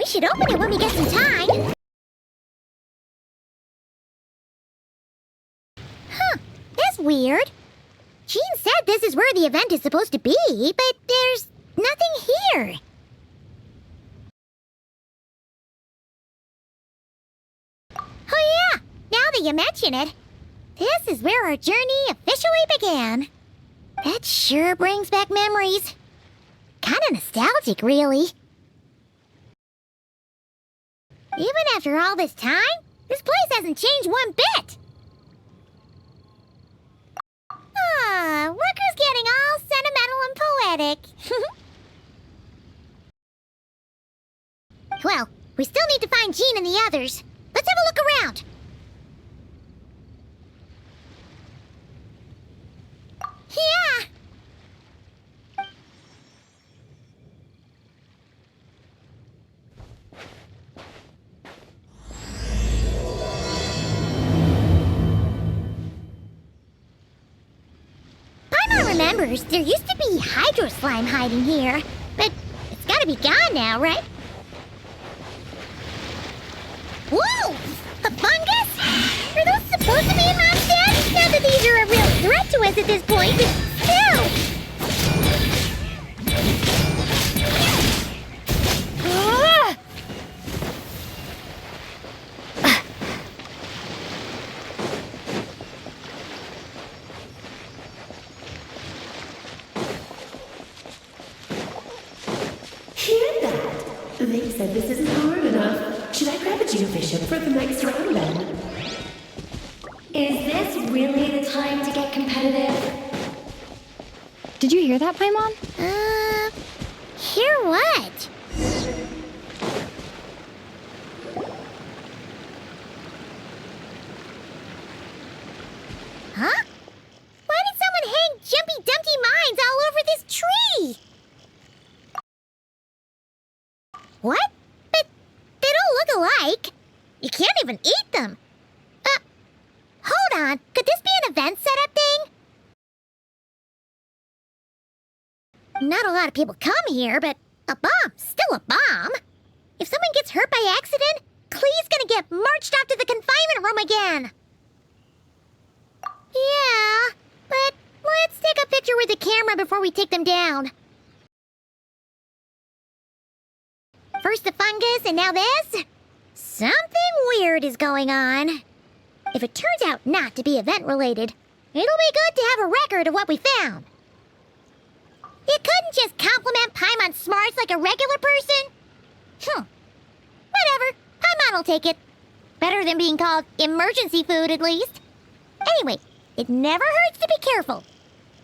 should open it when we get some time. Huh, that's weird. Jean said this is where the event is supposed to be, but there's nothing here. Oh yeah, now that you mention it, this is where our journey officially began. That sure brings back memories. Kinda nostalgic, really. Even after all this time, this place hasn't changed one bit. Ah, look who's getting all sentimental and poetic. Well, we still need to find Jean and the others. Let's have a look around. Yeah! Paimon remembers there used to be hydro slime hiding here, but it's gotta be gone now, right? Whoa! A fungus? Are those supposed to be in Mom's den? Not that these are a real threat to us at this point, but still! Hear that? They said this isn't hard enough. Should I grab a geofishing for the next round then? Is this really the time to get competitive? Did you hear that, Paimon? Hear what? Huh? Why did someone hang Jumpy Dumpty mines all over this tree? What? But they don't look alike. You can't even eat them. Hold on. Could this be an event setup thing? Not a lot of people come here, but a bomb's still a bomb. If someone gets hurt by accident, Clee's gonna get marched off to the confinement room again. Yeah, but let's take a picture with the camera before we take them down. First the fungus, and now this? Something weird is going on. If it turns out not to be event-related, it'll be good to have a record of what we found. You couldn't just compliment Paimon's smarts like a regular person? Whatever. Paimon will take it. Better than being called emergency food, at least. Anyway, it never hurts to be careful.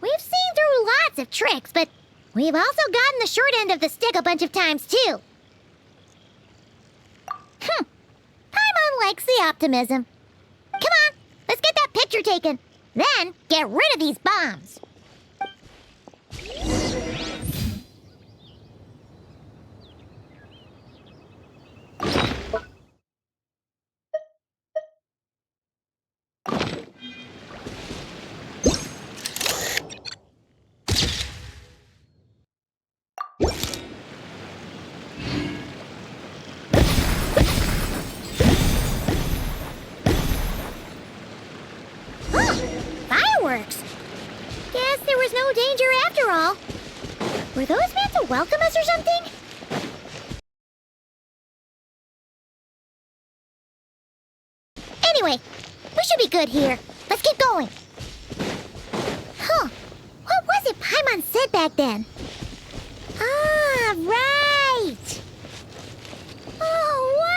We've seen through lots of tricks, but we've also gotten the short end of the stick a bunch of times, too. Paimon likes the optimism. Come on, let's get that picture taken. Then, get rid of these bombs. Fireworks! Guess there was no danger after all. Were those meant to welcome us or something? Anyway, we should be good here. Let's keep going. Huh. What was it Paimon said back then? Ah, right! Oh, wow!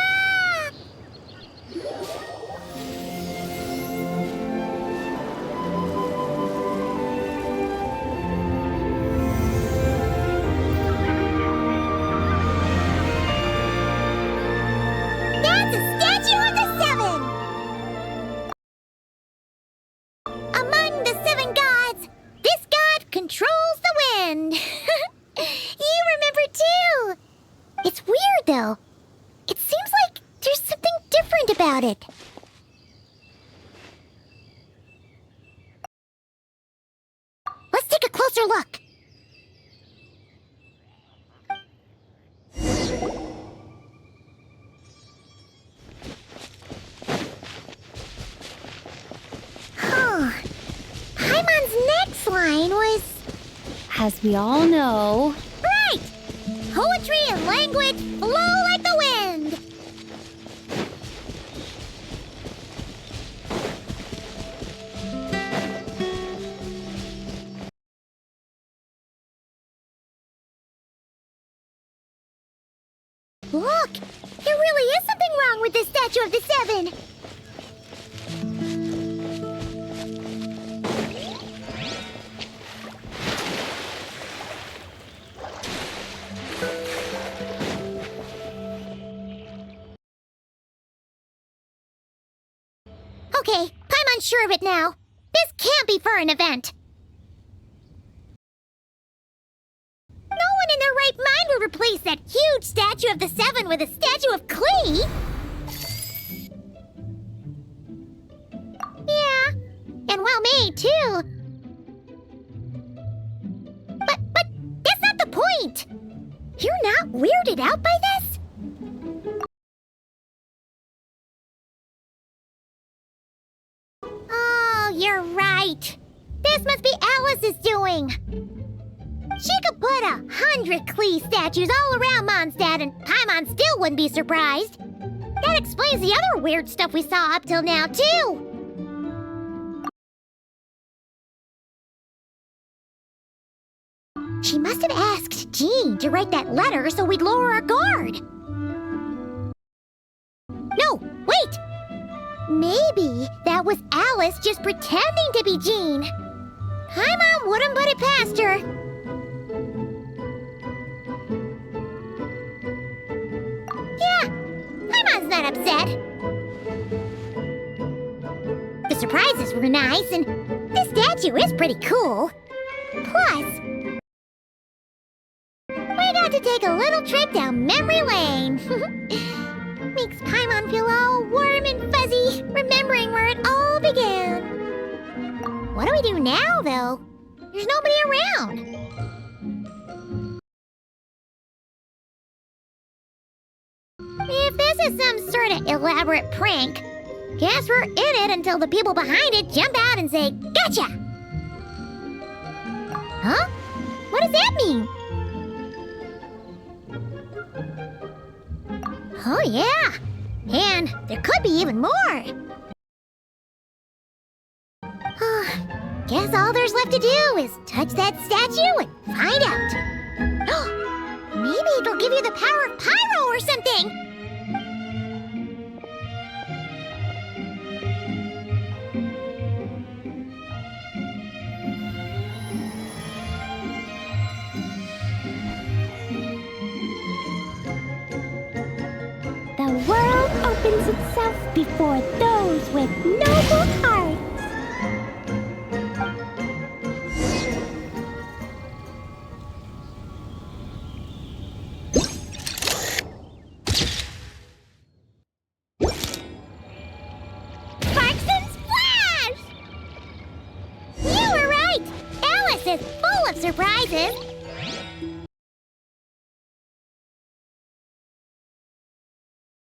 That's a statue of the Seven! Among the seven gods, this god controls the wind. You remember too. It's weird though. It seems like there's something different about it. Let's take a closer look. as we all know. Right! Poetry and language flow like the wind! Look! There really is something wrong with this statue of the Seven! Okay, I'm unsure of it now. This can't be for an event. No one in their right mind would replace that huge statue of the Seven with a statue of Klee. Yeah, and well made too. But that's not the point. You're not weirded out by this? Oh, you're right. This must be Alice's doing. She could put 100 Klee statues all around Mondstadt and Paimon still wouldn't be surprised. That explains the other weird stuff we saw up till now, too. She must have asked Jean to write that letter so we'd lower our guard. No, wait! Maybe that was Alice just pretending to be Jean. Paimon wouldn't put it past her. Yeah, Paimon's not upset. The surprises were nice, and this statue is pretty cool. Plus, we got to take a little trip down memory lane. Makes Paimon feel all warm and fuzzy, remembering where it all began. What do we do now, though? There's nobody around. If this is some sort of elaborate prank, guess we're in it until the people behind it jump out and say, "Gotcha!" Huh? What does that mean? Oh, yeah. And there could be even more. Guess all there's left to do is touch that statue and find out. Maybe it'll give you the power of pyro or something. The world opens itself before those with noble hearts. Sparks and splash! You were right! Alice is full of surprises.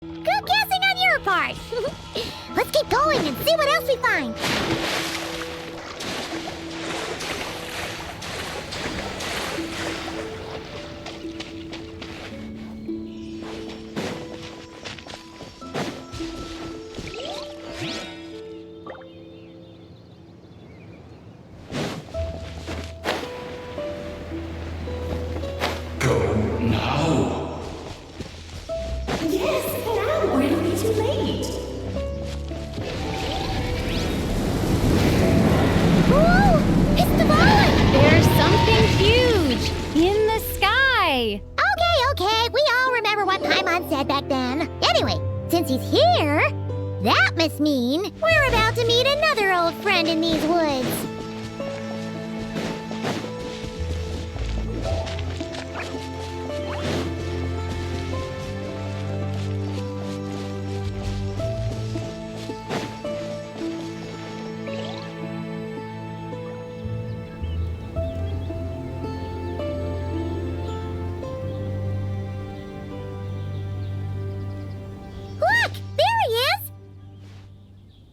Good guessing on your part. Let's keep going and see what else we find. Go now. Yes, now, or it'll be too late. Whoa! It's the ball! There's something huge in the sky. Okay, we all remember what Paimon said back then. Anyway, since he's here, that must mean we're about to meet another old friend in these woods. Look! There he is!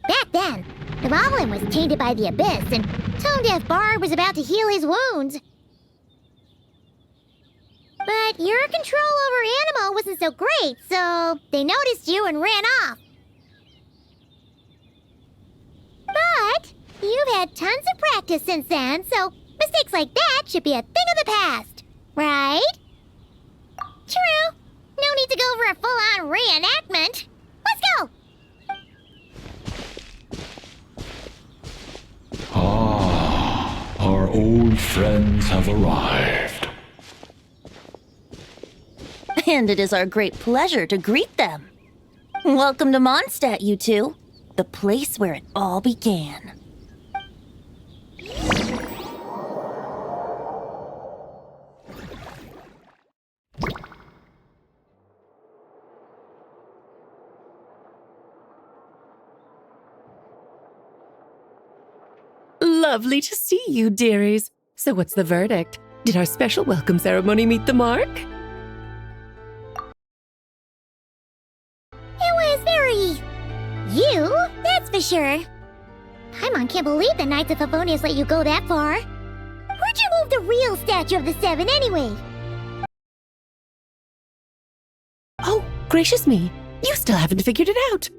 Back then, the Goblin was tainted by the Abyss, and Tone Deaf Bard was about to heal his wounds. But your control over Animo wasn't so great, so they noticed you and ran off. But you've had tons of practice since then, so mistakes like that should be a thing of the past, right? True. No need to go for a full-on reenactment. Let's go! Ah, our old friends have arrived. And it is our great pleasure to greet them. Welcome to Mondstadt, you two. The place where it all began. Lovely to see you, dearies. So what's the verdict? Did our special welcome ceremony meet the mark? It was very... you, that's for sure. Paimon can't believe the Knights of Favonius let you go that far. Where'd you move the real statue of the Seven anyway? Oh, gracious me. You still haven't figured it out.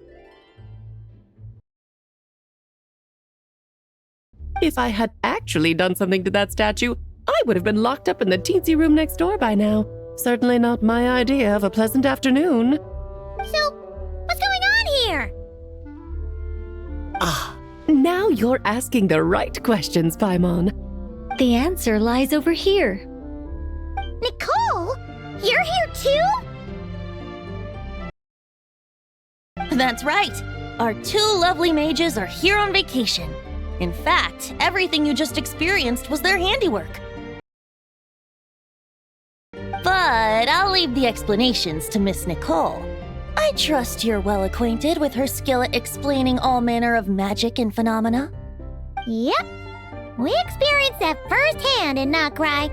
If I had actually done something to that statue, I would have been locked up in the teensy room next door by now. Certainly not my idea of a pleasant afternoon. So, what's going on here? Ah, now you're asking the right questions, Paimon. The answer lies over here. Nicole? You're here too? That's right. Our two lovely mages are here on vacation. In fact, everything you just experienced was their handiwork. But I'll leave the explanations to Miss Nicole. I trust you're well acquainted with her skill at explaining all manner of magic and phenomena. Yep. We experienced that firsthand in Nocry.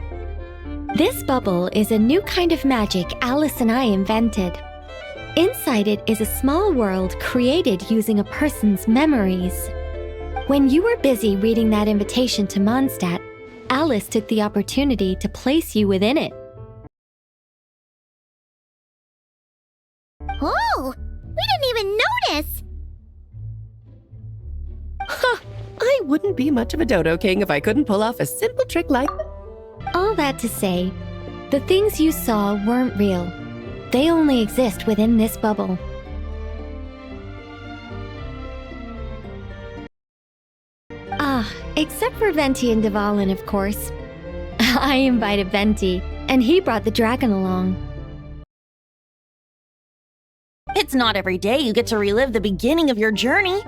This bubble is a new kind of magic Alice and I invented. Inside it is a small world created using a person's memories. When you were busy reading that invitation to Mondstadt, Alice took the opportunity to place you within it. Oh, we didn't even notice. Ha! I wouldn't be much of a dodo king if I couldn't pull off a simple trick like... All that to say, the things you saw weren't real. They only exist within this bubble. Ah, except for Venti and Dvalin, of course. I invited Venti, and he brought the dragon along. It's not every day you get to relive the beginning of your journey.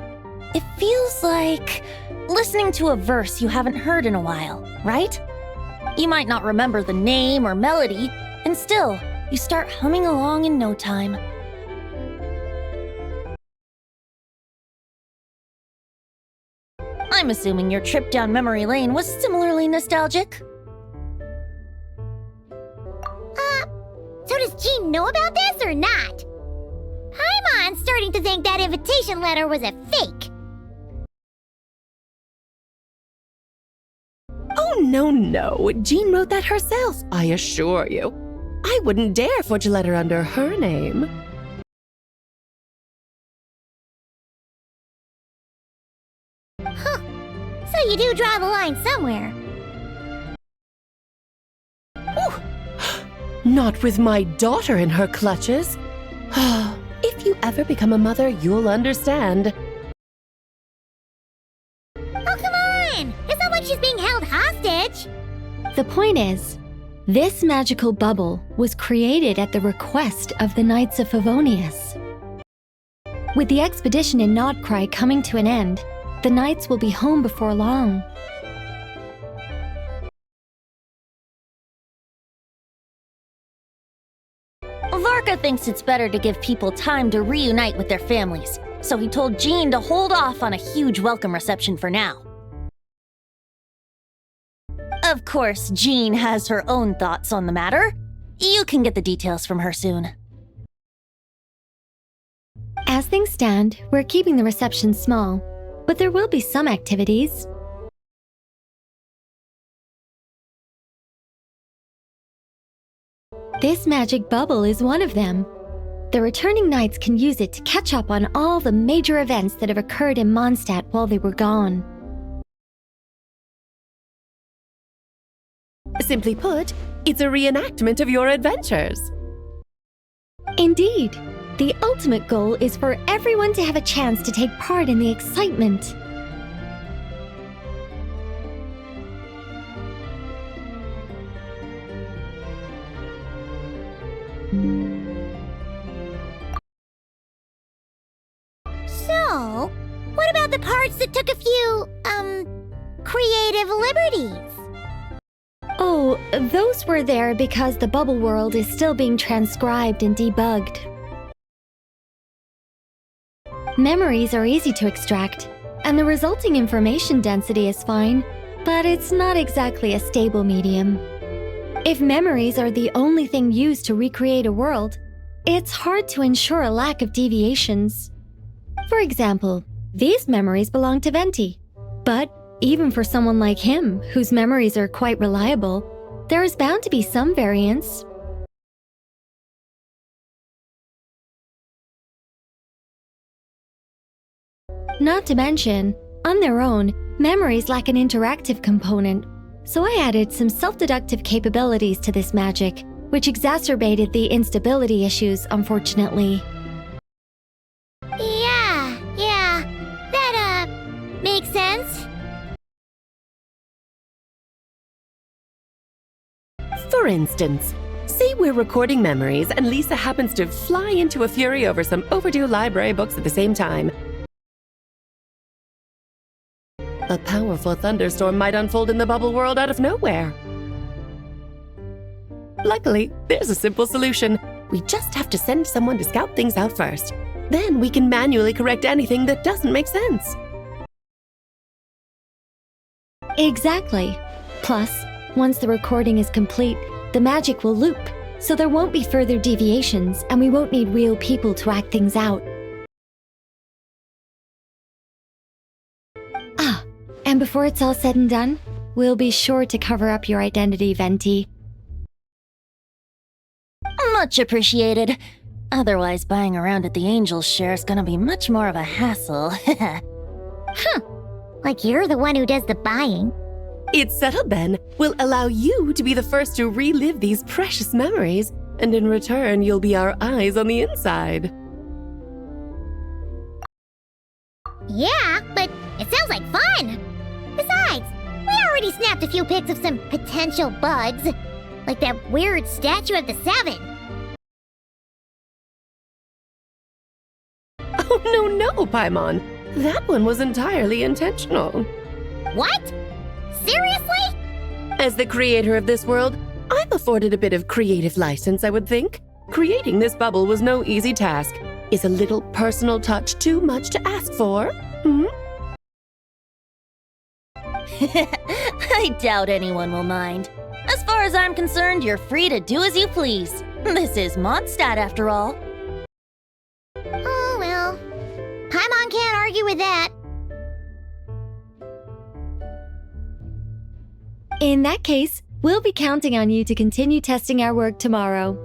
It feels like listening to a verse you haven't heard in a while, right? You might not remember the name or melody, and still, you start humming along in no time. I'm assuming your trip down memory lane was similarly nostalgic. So does Jean know about this or not? Paimon's starting to think that invitation letter was a fake. Oh, no. Jean wrote that herself, I assure you. I wouldn't dare forge a letter under her name. Huh. So you do draw the line somewhere. Not with my daughter in her clutches. If you ever become a mother, you'll understand. Oh, come on! It's not like she's being held hostage. The point is, this magical bubble was created at the request of the Knights of Favonius. With the expedition in Nodcry coming to an end, the Knights will be home before long. Varka thinks it's better to give people time to reunite with their families, so he told Jean to hold off on a huge welcome reception for now. Of course, Jean has her own thoughts on the matter. You can get the details from her soon. As things stand, we're keeping the reception small, but there will be some activities. This magic bubble is one of them. The returning knights can use it to catch up on all the major events that have occurred in Mondstadt while they were gone. Simply put, it's a reenactment of your adventures. Indeed, the ultimate goal is for everyone to have a chance to take part in the excitement. So, what about the parts that took a few, creative liberties? Oh, those were there because the bubble world is still being transcribed and debugged. Memories are easy to extract, and the resulting information density is fine, but it's not exactly a stable medium. If memories are the only thing used to recreate a world, it's hard to ensure a lack of deviations. For example, these memories belong to Venti, but even for someone like him, whose memories are quite reliable, there is bound to be some variance. Not to mention, on their own, memories lack an interactive component, so I added some self-deductive capabilities to this magic, which exacerbated the instability issues, unfortunately. Yeah, that, makes sense. For instance, say we're recording memories and Lisa happens to fly into a fury over some overdue library books at the same time. A powerful thunderstorm might unfold in the bubble world out of nowhere. Luckily, there's a simple solution. We just have to send someone to scout things out first. Then we can manually correct anything that doesn't make sense. Exactly. Plus, once the recording is complete, the magic will loop, so there won't be further deviations, and we won't need real people to act things out. Ah, and before it's all said and done, we'll be sure to cover up your identity, Venti. Much appreciated. Otherwise, buying around at the Angels share is gonna be much more of a hassle. Like you're the one who does the buying. It's settled then. We'll allow you to be the first to relive these precious memories, and in return, you'll be our eyes on the inside. Yeah, but it sounds like fun! Besides, we already snapped a few pics of some potential bugs, like that weird statue of the Seven. Oh, no, Paimon. That one was entirely intentional. What? Seriously? As the creator of this world, I'm afforded a bit of creative license, I would think. Creating this bubble was no easy task. Is a little personal touch too much to ask for? I doubt anyone will mind. As far as I'm concerned, you're free to do as you please. This is Mondstadt, after all. Oh, well. Paimon can't argue with that. In that case, we'll be counting on you to continue testing our work tomorrow.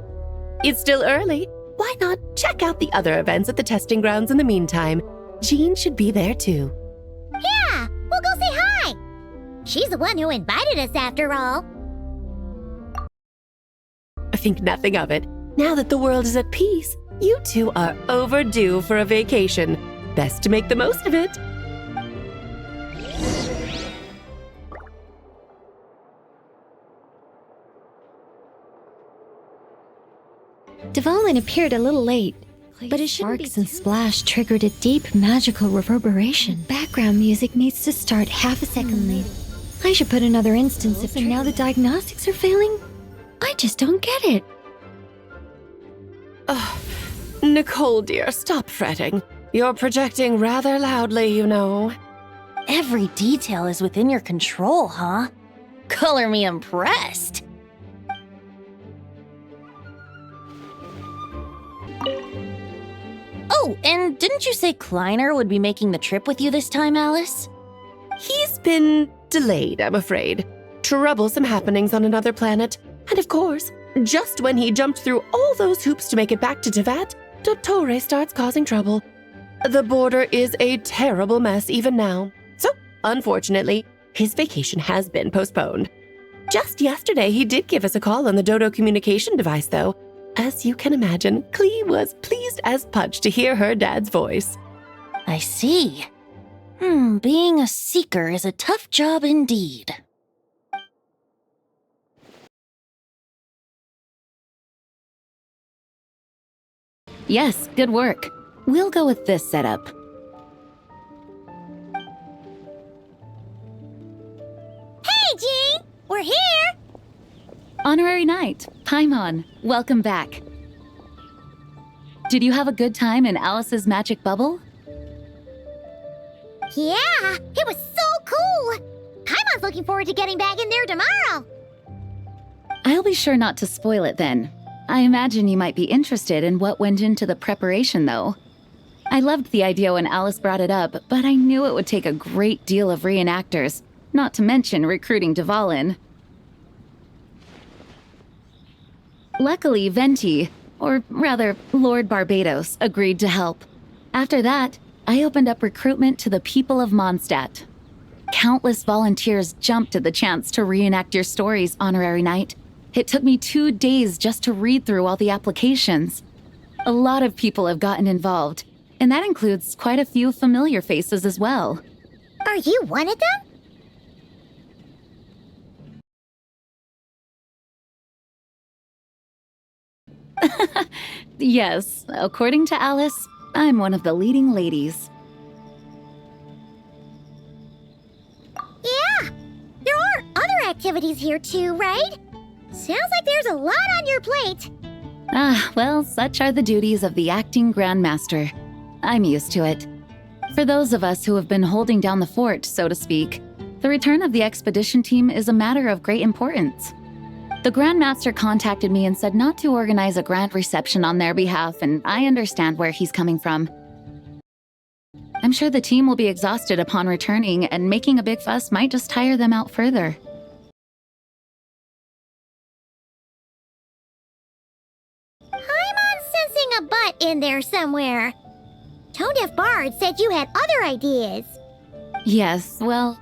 It's still early. Why not check out the other events at the testing grounds in the meantime? Jean should be there too. Yeah, we'll go say hi. She's the one who invited us after all. I think nothing of it. Now that the world is at peace, you two are overdue for a vacation. Best to make the most of it. Dvalin appeared a little late, but his sparks and splash triggered a deep magical reverberation. Background music needs to start half a second late. I should put another instance if and now the diagnostics are failing? I just don't get it. Nicole, dear, stop fretting. You're projecting rather loudly, you know. Every detail is within your control, huh? Color me impressed. Oh, and didn't you say Kleiner would be making the trip with you this time, Alice? He's been delayed, I'm afraid. Troublesome happenings on another planet. And of course, Just when he jumped through all those hoops to make it back to Tevat, Dottore starts causing trouble. The border is a terrible mess even now. So, unfortunately, his vacation has been postponed. Just yesterday, he did give us a call on the Dodo communication device, though. As you can imagine, Klee was pleased as punch to hear her dad's voice. I see. Being a seeker is a tough job indeed. Yes, good work. We'll go with this setup. Hey, Jean! We're here! Honorary Knight, Paimon, welcome back. Did you have a good time in Alice's magic bubble? Yeah, it was so cool! Paimon's looking forward to getting back in there tomorrow! I'll be sure not to spoil it then. I imagine you might be interested in what went into the preparation, though. I loved the idea when Alice brought it up, but I knew it would take a great deal of reenactors, not to mention recruiting Dvalin. Luckily, Venti, or rather, Lord Barbados, agreed to help. After that, I opened up recruitment to the people of Mondstadt. Countless volunteers jumped at the chance to reenact your stories, Honorary Knight. It took me 2 days just to read through all the applications. A lot of people have gotten involved, and that includes quite a few familiar faces as well. Are you one of them? Yes, according to Alice, I'm one of the leading ladies. Yeah! There are other activities here too, right? Sounds like there's a lot on your plate. Well, such are the duties of the acting Grandmaster. I'm used to it. For those of us who have been holding down the fort, so to speak, the return of the expedition team is a matter of great importance. The Grandmaster contacted me and said not to organize a grand reception on their behalf, and I understand where he's coming from. I'm sure the team will be exhausted upon returning, and making a big fuss might just tire them out further. Paimon's sensing a butt in there somewhere. Tone-deaf Bard said you had other ideas. Yes, well,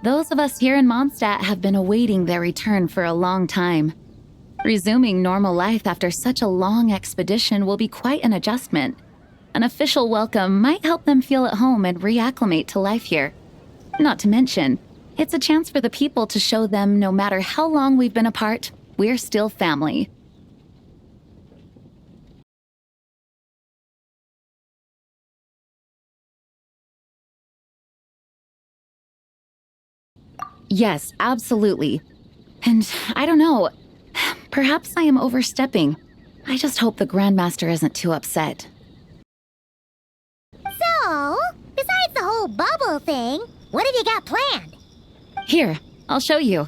those of us here in Mondstadt have been awaiting their return for a long time. Resuming normal life after such a long expedition will be quite an adjustment. An official welcome might help them feel at home and reacclimate to life here. Not to mention, it's a chance for the people to show them no matter how long we've been apart, we're still family. Yes, absolutely. And I don't know, perhaps I am overstepping. I just hope the Grandmaster isn't too upset. So, besides the whole bubble thing, what have you got planned? Here, I'll show you.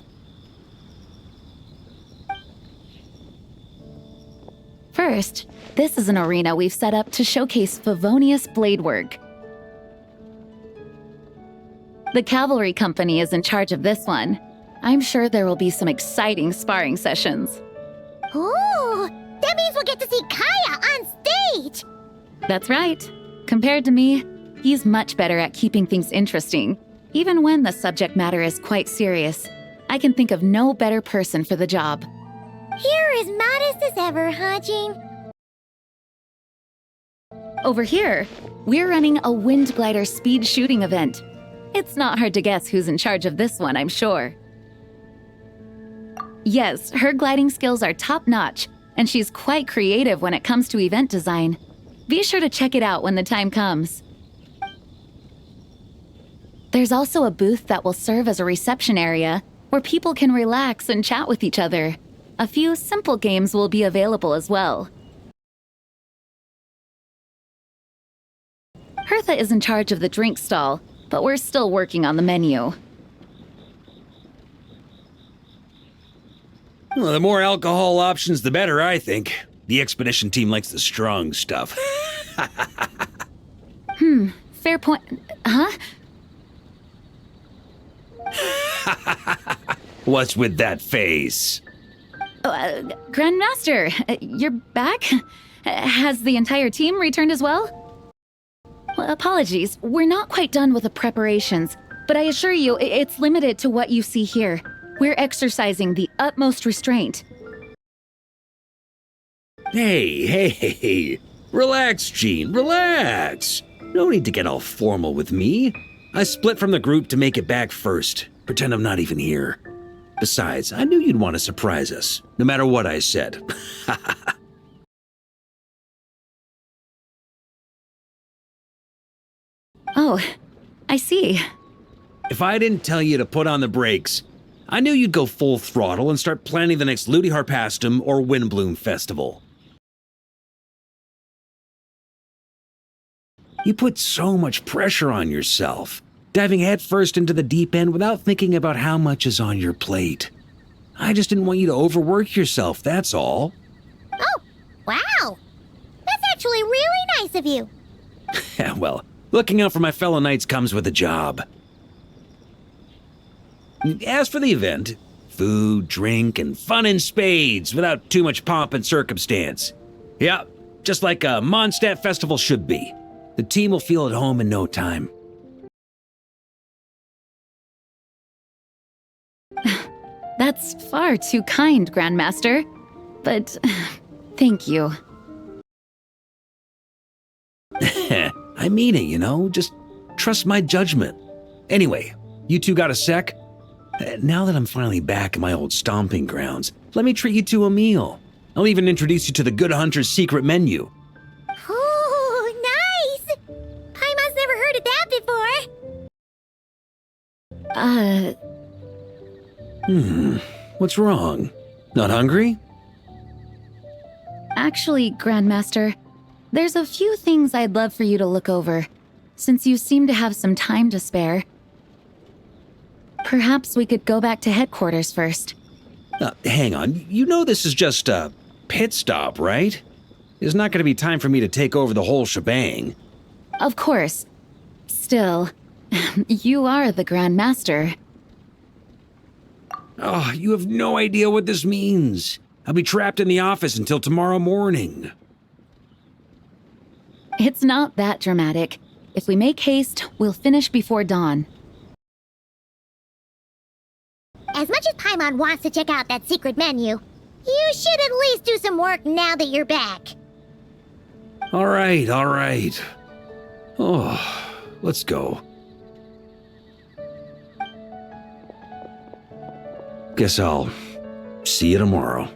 First, this is an arena we've set up to showcase Favonius blade work. The cavalry company is in charge of this one. I'm sure there will be some exciting sparring sessions. Ooh, that means we'll get to see Kaya on stage! That's right. Compared to me, he's much better at keeping things interesting, even when the subject matter is quite serious. I can think of no better person for the job. You're as modest as ever, huh, Jean? Over here, we're running a wind glider speed shooting event. It's not hard to guess who's in charge of this one, I'm sure. Yes, her gliding skills are top-notch, and she's quite creative when it comes to event design. Be sure to check it out when the time comes. There's also a booth that will serve as a reception area where people can relax and chat with each other. A few simple games will be available as well. Hertha is in charge of the drink stall, but we're still working on the menu. Well, the more alcohol options, the better, I think. The expedition team likes the strong stuff. Fair point. Huh? What's with that face? Grandmaster, you're back? Has the entire team returned as well? Well, apologies, we're not quite done with the preparations, but I assure you, it's limited to what you see here. We're exercising the utmost restraint. Hey. Relax, Gene, relax. No need to get all formal with me. I split from the group to make it back first. Pretend I'm not even here. Besides, I knew you'd want to surprise us, no matter what I said. Oh, I see. If I didn't tell you to put on the brakes, I knew you'd go full throttle and start planning the next Ludi Harpastum or Windbloom Festival. You put so much pressure on yourself, diving headfirst into the deep end without thinking about how much is on your plate. I just didn't want you to overwork yourself, that's all. Oh, wow. That's actually really nice of you. Well, looking out for my fellow knights comes with a job. As for the event, food, drink, and fun in spades without too much pomp and circumstance. Yeah, just like a Mondstadt festival should be. The team will feel at home in no time. That's far too kind, Grandmaster. But thank you. I mean it, you know, just trust my judgment. Anyway, you two got a sec? Now that I'm finally back in my old stomping grounds, let me treat you to a meal. I'll even introduce you to the Good Hunter's secret menu. Oh, nice! Paimon's never heard of that before. What's wrong? Not hungry? Actually, Grandmaster, there's a few things I'd love for you to look over, since you seem to have some time to spare. Perhaps we could go back to headquarters first. Hang on, you know this is just a pit stop, right? There's not going to be time for me to take over the whole shebang. Of course. Still, you are the Grandmaster. Oh, you have no idea what this means. I'll be trapped in the office until tomorrow morning. It's not that dramatic. If we make haste, we'll finish before dawn. As much as Paimon wants to check out that secret menu, you should at least do some work now that you're back. All right. Oh, let's go. Guess I'll see you tomorrow.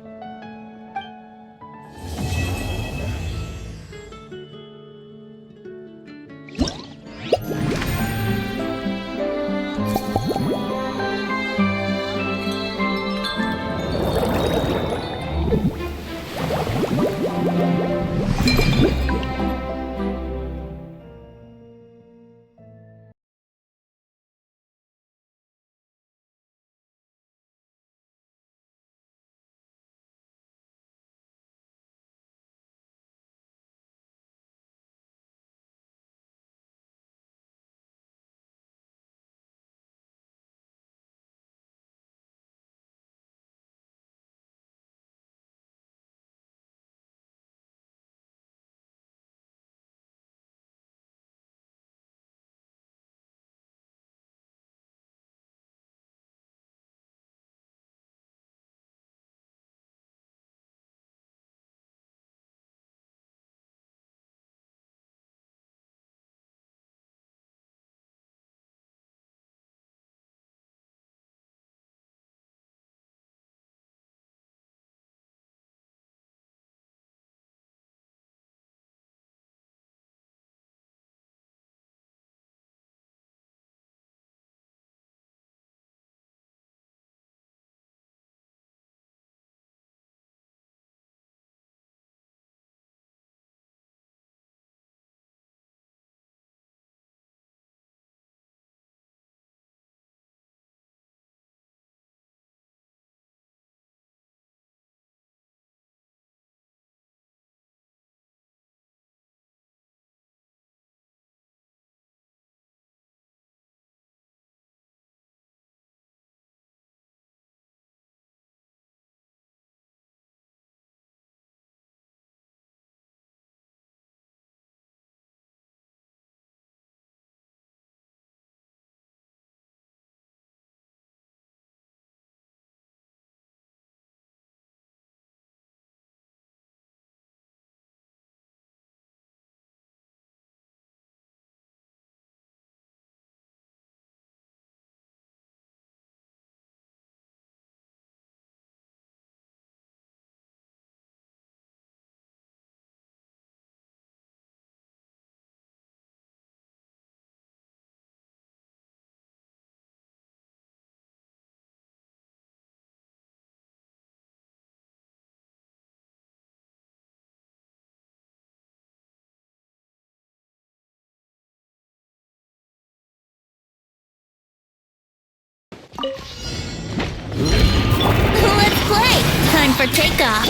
for takeoff.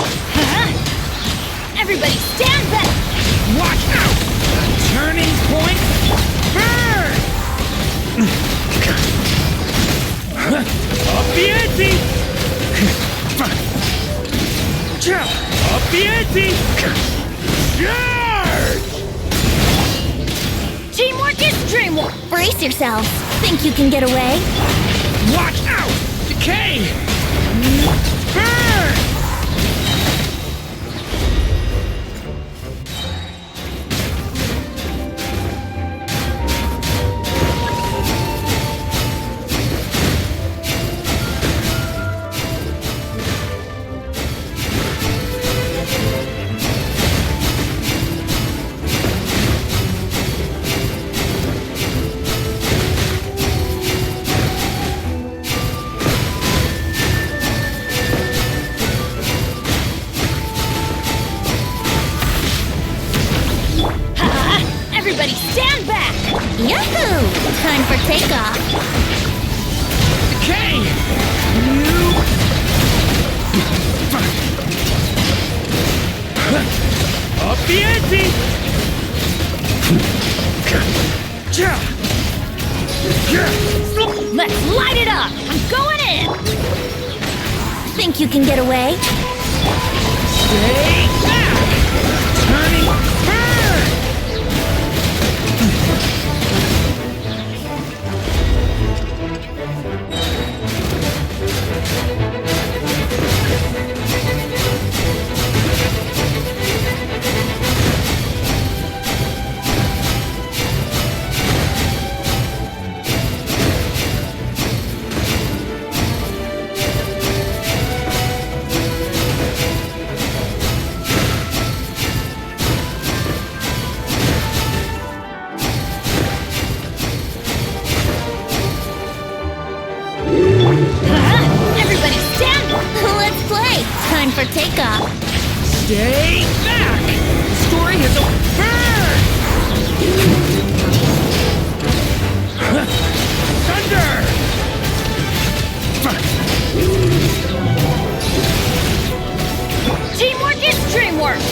Everybody stand back! Watch out! Turning point. Burn! Up the ante! Up the ante! Charge! Teamwork is dreamwork! Brace yourselves. Think you can get away? Watch out! Decay! Burn! Everybody stand back! Yahoo! Time for takeoff. Decay! Up the ante! Let's light it up! I'm going in! Think you can get away? Stay back! Turning burn! Everybody stand back! Let's play. Time for takeoff. Stay back! The story has burn! Thunder! Teamwork is dreamwork!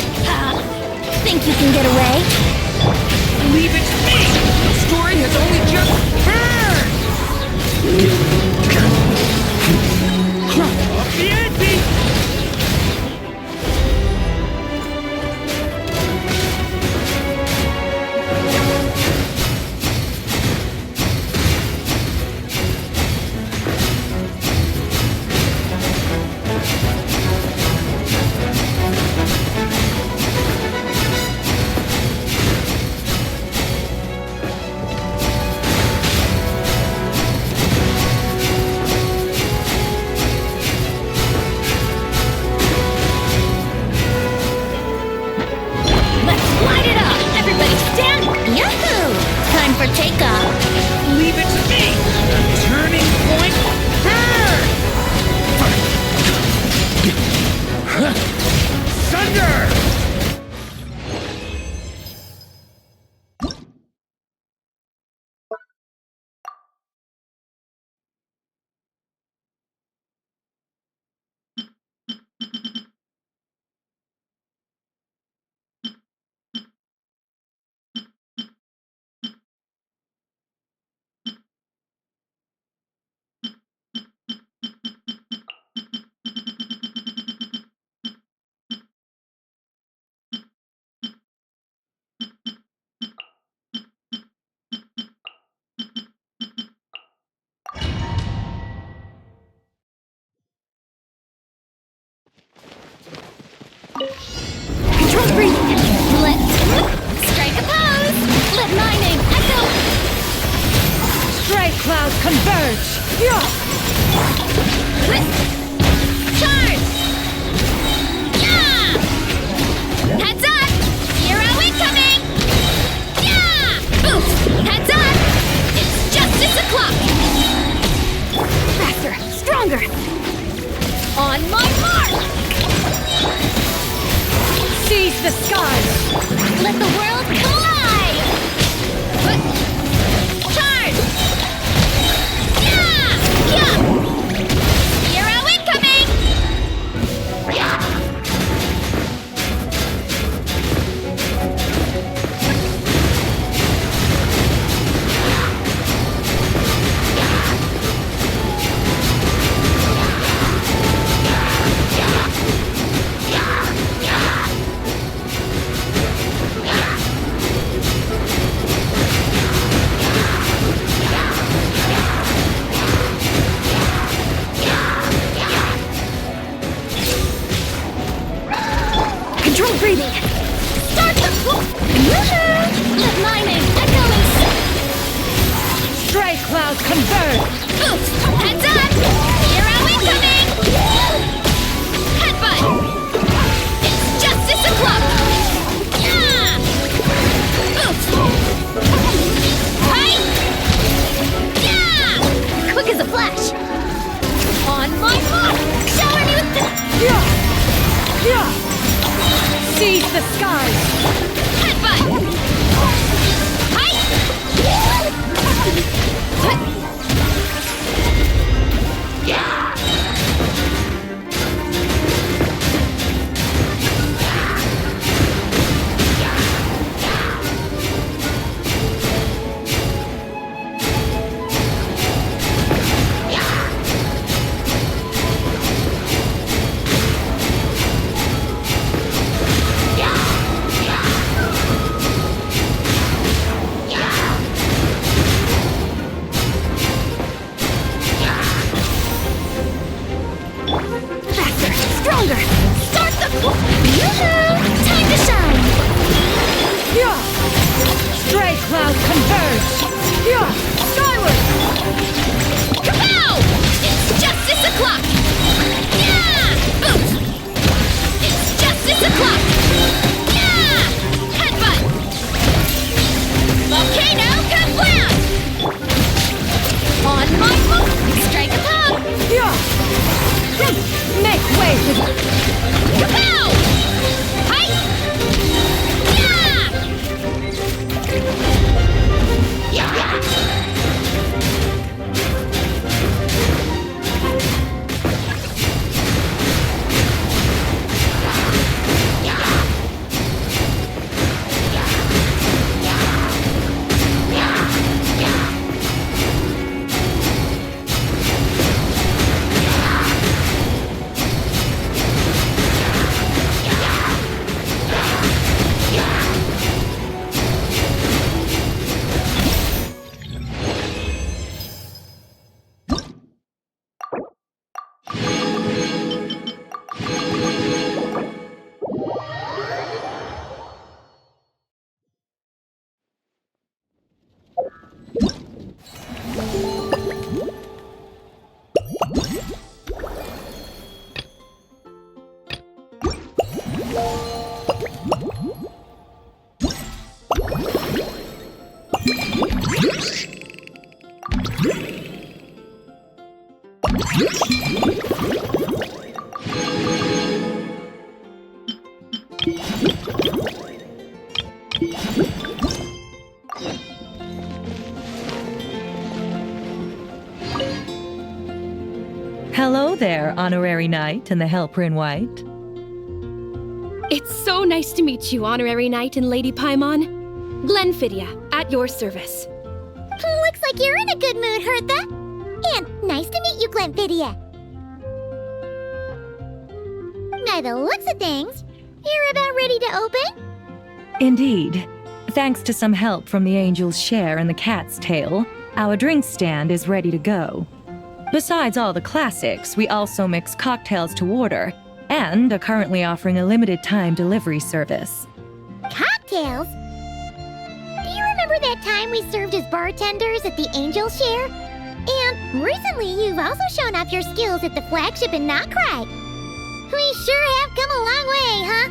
Think you can get away? Leave it to me! The story has only just burned! Up the ante! Let's light it up! Everybody stand back! Yahoo! Time for takeoff. Leave it to me! Turning point burn! Thunder! Control breathing! Let's strike a pose! Let my name echo! Strike clouds converge! Charge! Yeah! Heads up! Hero incoming! Yeah! Boost! Heads up! It's justice o'clock! Faster! Stronger! On my mark! Seize the skies! Let the world collide! Charge! Yeah! converge! Oof! Heads up! Hero incoming! Headbutt! It's justice o'clock! Yeah! Oof! Right? Yeah! Quick as a flash! On my mark! Showing you the... Yeah! Yeah! Seize the skies! Headbutt! Hi! Faster! Stronger! Start the clock! Yoo-hoo! Time to shine! Yeah! Stray cloud converge! Yeah! Skyward! Kapow! It's justice o'clock! Yeah! Oof! It's justice o'clock! Yeah! Headbutt! Volcano kablam! On my mark! Strike a pop! Yeah! Make way for the... Kapow! Hi! Yeah! Hello there, Honorary Knight and the Helper in White. It's so nice to meet you, Honorary Knight and Lady Paimon. Glenfidia, at your service. Looks like you're in a good mood, Hertha. And nice to meet you, Glenfidia. By the looks of things, you're about ready to open? Indeed. Thanks to some help from the Angel's Share and the Cat's Tail, our drink stand is ready to go. Besides all the classics, we also mix cocktails to order, and are currently offering a limited-time delivery service. Cocktails? Do you remember that time we served as bartenders at the Angel's Share? And recently you've also shown off your skills at the flagship in Knockcry. We sure have come a long way, huh?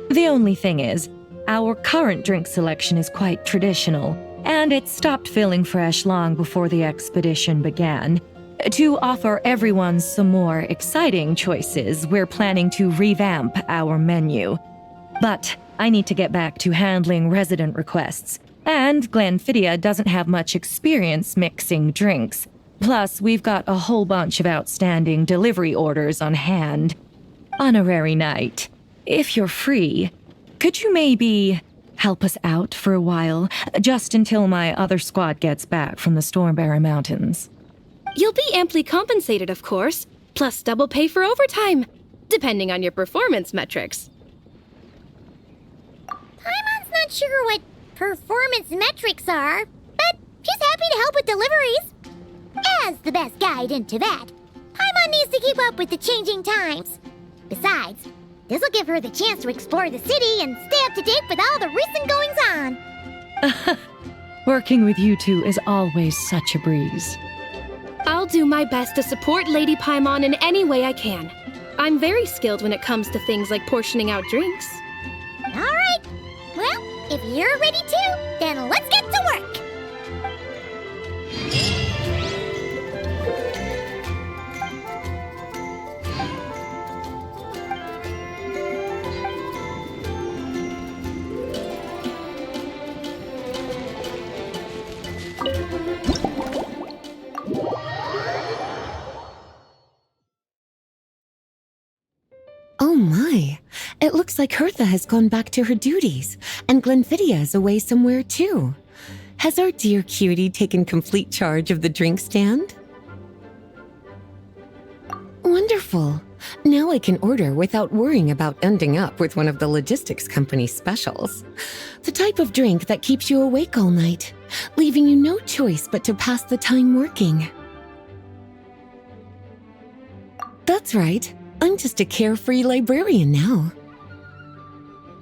The only thing is, our current drink selection is quite traditional, and it stopped feeling fresh long before the expedition began. To offer everyone some more exciting choices, we're planning to revamp our menu. But I need to get back to handling resident requests, and Glenfidia doesn't have much experience mixing drinks. Plus, we've got a whole bunch of outstanding delivery orders on hand. Honorary Knight, if you're free, could you maybe help us out for a while, just until my other squad gets back from the Stormbearer Mountains? You'll be amply compensated, of course, plus double pay for overtime, depending on your performance metrics. Paimon's not sure what performance metrics are, but she's happy to help with deliveries. As the best guide in Teyvat, Paimon needs to keep up with the changing times. Besides, this'll give her the chance to explore the city and stay up to date with all the recent goings-on. Working with you two is always such a breeze. I'll do my best to support Lady Paimon in any way I can. I'm very skilled when it comes to things like portioning out drinks. All right. Well, if you're ready too, then let's get to work. Oh my, it looks like Hertha has gone back to her duties, and Glenfiddia is away somewhere too. Has our dear cutie taken complete charge of the drink stand? Wonderful. Now I can order without worrying about ending up with one of the logistics company's specials. The type of drink that keeps you awake all night, leaving you no choice but to pass the time working. That's right. I'm just a carefree librarian now.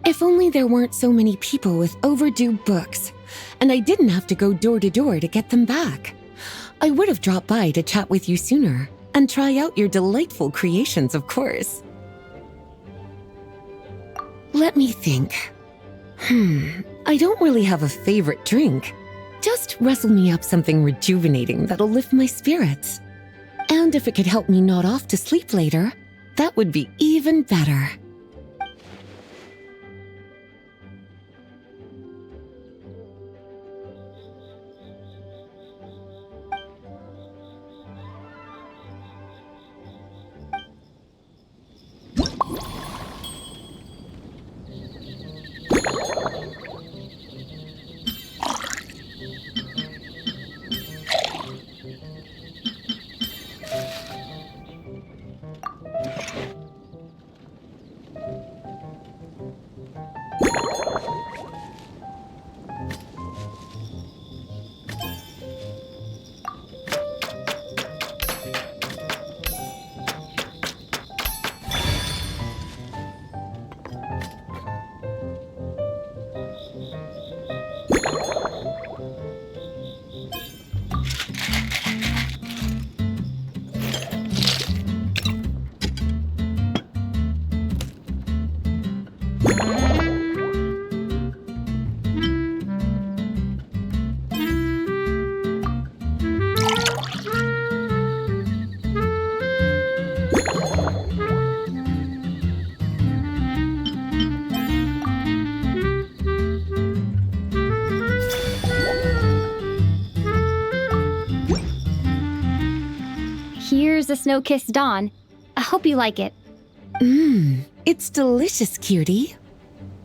If only there weren't so many people with overdue books, and I didn't have to go door to door to get them back. I would have dropped by to chat with you sooner, and try out your delightful creations, of course. Let me think. I don't really have a favorite drink. Just rustle me up something rejuvenating that'll lift my spirits. And if it could help me nod off to sleep later, that would be even better. Here's a snow-kissed dawn. I hope you like it. It's delicious, cutie.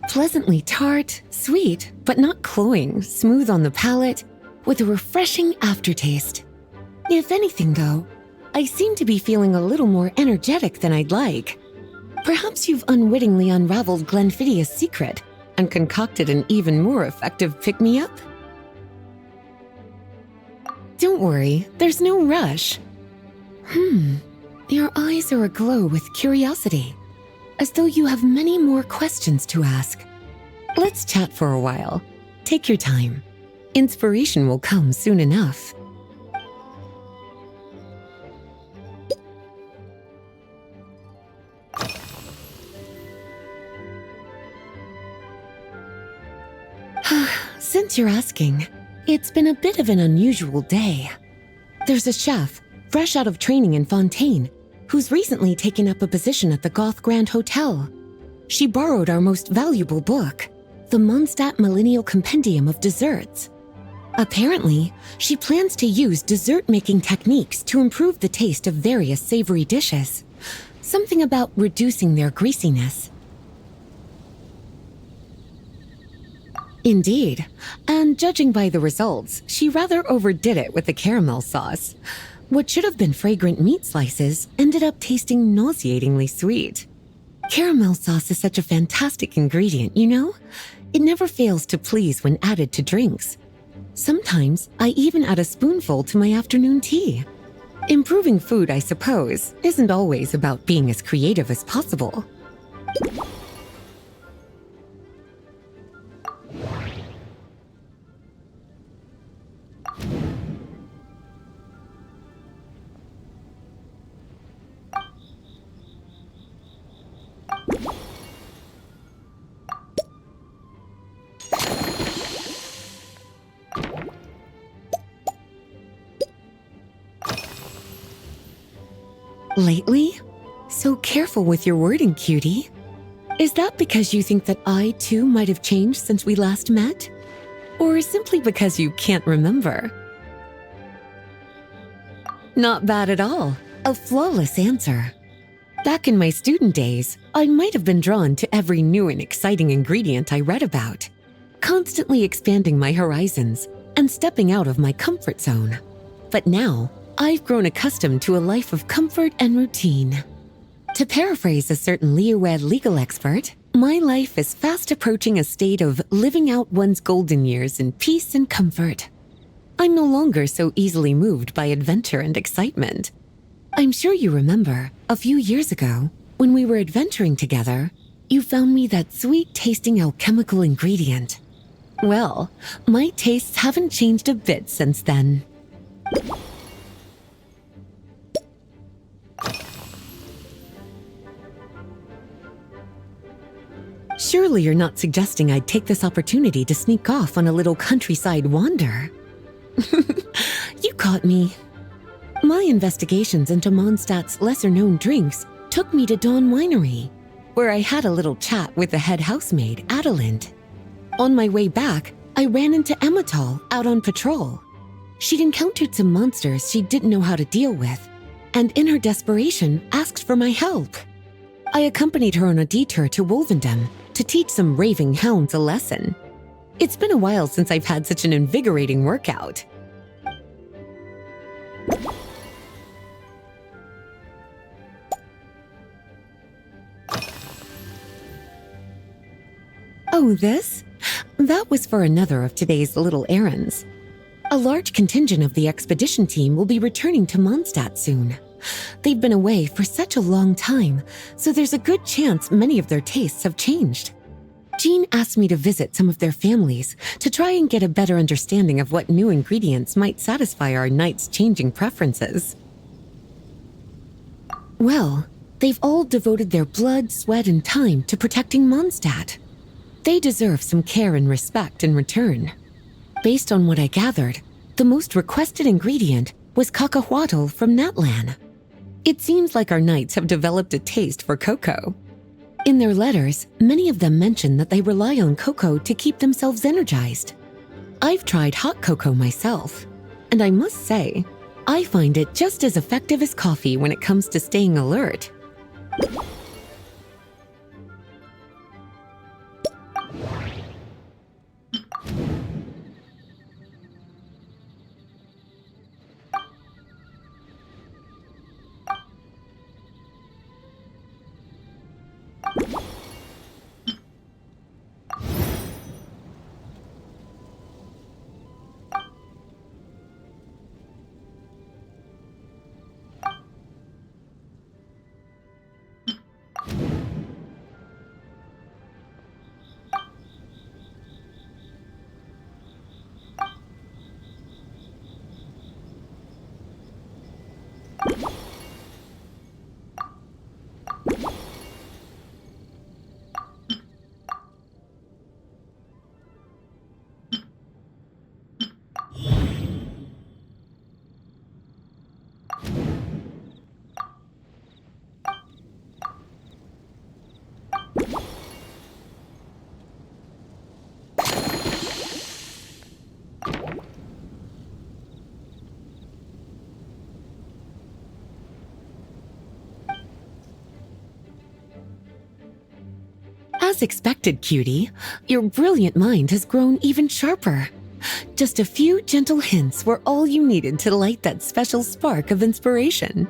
Pleasantly tart, sweet, but not cloying, smooth on the palate, with a refreshing aftertaste. If anything, though, I seem to be feeling a little more energetic than I'd like. Perhaps you've unwittingly unraveled Glenfiddia's secret and concocted an even more effective pick-me-up? Don't worry, there's no rush. Your eyes are aglow with curiosity, as though you have many more questions to ask. Let's chat for a while. Take your time. Inspiration will come soon enough. Since you're asking, it's been a bit of an unusual day. There's a chef, fresh out of training in Fontaine, who's recently taken up a position at the Goth Grand Hotel. She borrowed our most valuable book, the Mondstadt Millennial Compendium of Desserts. Apparently, she plans to use dessert-making techniques to improve the taste of various savory dishes. Something about reducing their greasiness. Indeed, and judging by the results, she rather overdid it with the caramel sauce. What should have been fragrant meat slices ended up tasting nauseatingly sweet. Caramel sauce is such a fantastic ingredient, you know? It never fails to please when added to drinks. Sometimes I even add a spoonful to my afternoon tea. Improving food, I suppose, isn't always about being as creative as possible. Lately? So careful with your wording, cutie. Is that because you think that I, too, might have changed since we last met? Or simply because you can't remember? Not bad at all. A flawless answer. Back in my student days, I might have been drawn to every new and exciting ingredient I read about, constantly expanding my horizons and stepping out of my comfort zone. But now, I've grown accustomed to a life of comfort and routine. To paraphrase a certain Leo-Ed legal expert, my life is fast approaching a state of living out one's golden years in peace and comfort. I'm no longer so easily moved by adventure and excitement. I'm sure you remember, a few years ago, when we were adventuring together, you found me that sweet-tasting alchemical ingredient. Well, my tastes haven't changed a bit since then. Surely you're not suggesting I'd take this opportunity to sneak off on a little countryside wander? You caught me. My investigations into Mondstadt's lesser-known drinks took me to Dawn Winery, where I had a little chat with the head housemaid, Adelind. On my way back, I ran into Emmetall out on patrol. She'd encountered some monsters she didn't know how to deal with, and in her desperation, asked for my help. I accompanied her on a detour to Wolvendom to teach some raving hounds a lesson. It's been a while since I've had such an invigorating workout. Oh, this? That was for another of today's little errands. A large contingent of the expedition team will be returning to Mondstadt soon. They've been away for such a long time, so there's a good chance many of their tastes have changed. Jean asked me to visit some of their families to try and get a better understanding of what new ingredients might satisfy our knights' changing preferences. Well, they've all devoted their blood, sweat, and time to protecting Mondstadt. They deserve some care and respect in return. Based on what I gathered, the most requested ingredient was cacahuatl from Natlan. It seems like our knights have developed a taste for cocoa. In their letters, many of them mention that they rely on cocoa to keep themselves energized. I've tried hot cocoa myself, and I must say, I find it just as effective as coffee when it comes to staying alert. As expected, cutie, your brilliant mind has grown even sharper. Just a few gentle hints were all you needed to light that special spark of inspiration.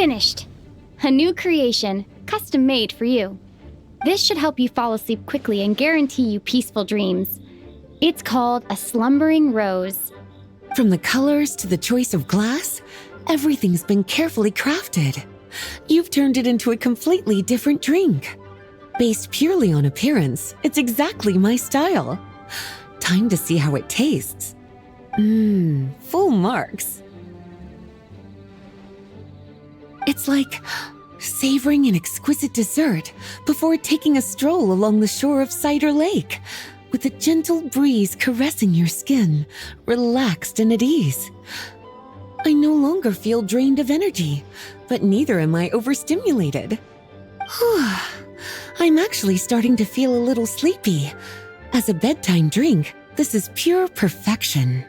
Finished. A new creation, custom made for you. This should help you fall asleep quickly and guarantee you peaceful dreams. It's called a slumbering rose. From the colors to the choice of glass, everything's been carefully crafted. You've turned it into a completely different drink. Based purely on appearance, it's exactly my style. Time to see how it tastes. Full marks. It's like savoring an exquisite dessert before taking a stroll along the shore of Cider Lake, with a gentle breeze caressing your skin, relaxed and at ease. I no longer feel drained of energy, but neither am I overstimulated. I'm actually starting to feel a little sleepy. As a bedtime drink, this is pure perfection.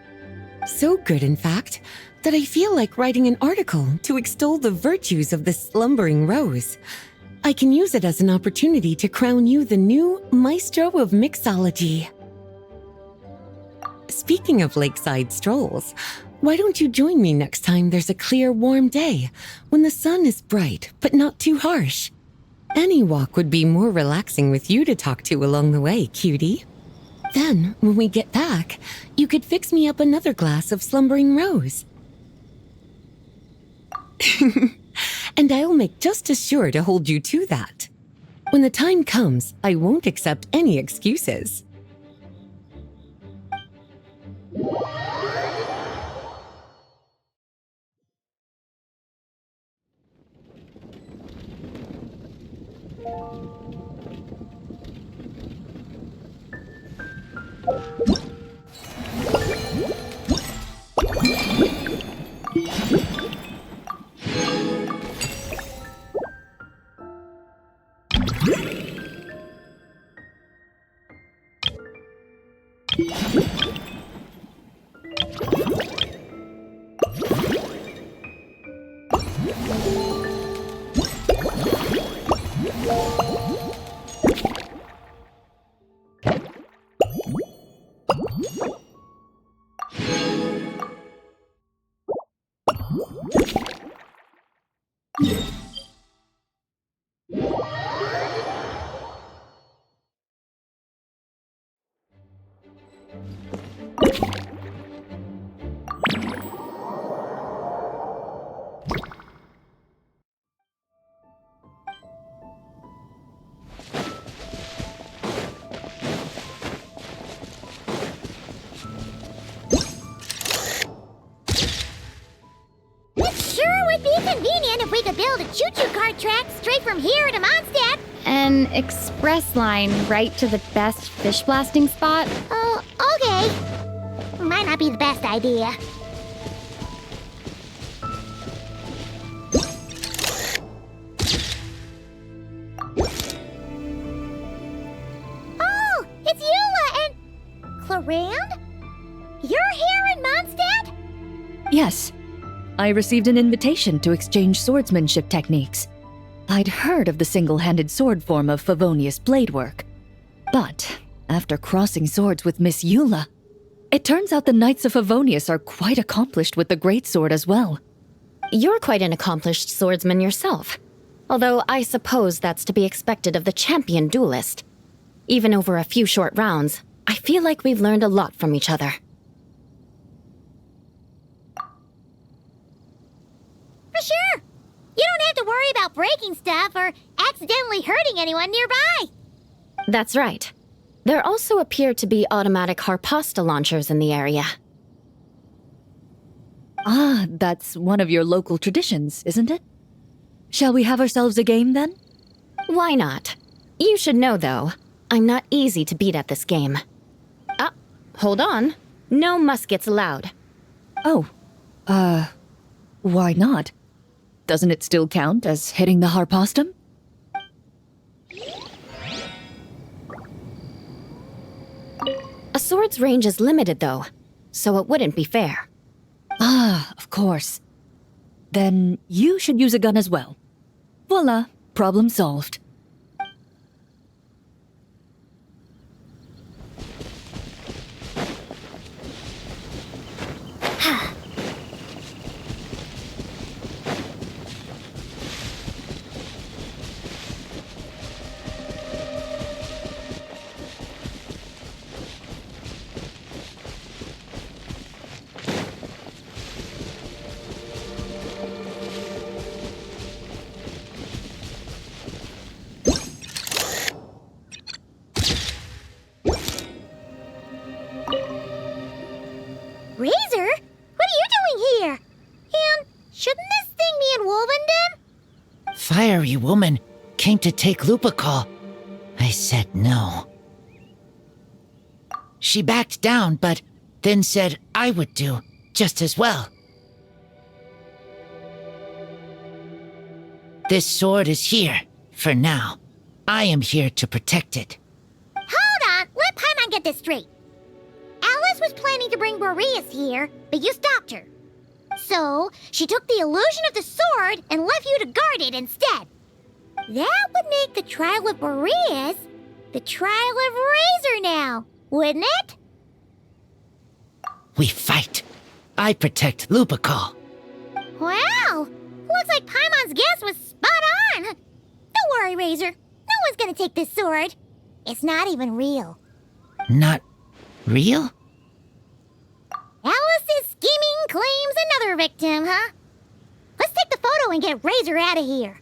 So good, in fact, that I feel like writing an article to extol the virtues of the slumbering rose. I can use it as an opportunity to crown you the new maestro of mixology. Speaking of lakeside strolls, why don't you join me next time there's a clear, warm day, when the sun is bright but not too harsh? Any walk would be more relaxing with you to talk to along the way, cutie. Then, when we get back, you could fix me up another glass of slumbering rose. And I'll make just as sure to hold you to that. When the time comes, I won't accept any excuses. Convenient if we could build a choo-choo cart track straight from here to Mondstadt. An express line right to the best fish blasting spot? Oh, okay. Might not be the best idea. Oh, it's Eula and... Clarand? You're here in Mondstadt? Yes. I received an invitation to exchange swordsmanship techniques. I'd heard of the single-handed sword form of Favonius blade work. But after crossing swords with Miss Eula, it turns out the Knights of Favonius are quite accomplished with the greatsword as well. You're quite an accomplished swordsman yourself. Although I suppose that's to be expected of the champion duelist. Even over a few short rounds, I feel like we've learned a lot from each other. For sure. You don't have to worry about breaking stuff or accidentally hurting anyone nearby. That's right. There also appear to be automatic harpasta launchers in the area. Ah, that's one of your local traditions, isn't it? Shall we have ourselves a game then? Why not? You should know, though, I'm not easy to beat at this game. Ah, hold on. No muskets allowed. Oh, why not? Doesn't it still count as hitting the harpastum? A sword's range is limited, though, so it wouldn't be fair. Ah, of course. Then you should use a gun as well. Voila, problem solved. woman came to take Lupacol. I said no. She backed down, but then said I would do just as well. This sword is here, for now. I am here to protect it. Hold on, let Paimon get this straight. Alice was planning to bring Boreas here, but you stopped her. So, she took the illusion of the sword and left you to guard it instead. That would make the trial of Boreas the trial of Razor now, wouldn't it? We fight. I protect Lupacol. Wow! Looks like Paimon's guess was spot on. Don't worry, Razor. No one's gonna take this sword. It's not even real. Not real? Alice's scheming claims another victim, huh? Let's take the photo and get Razor out of here.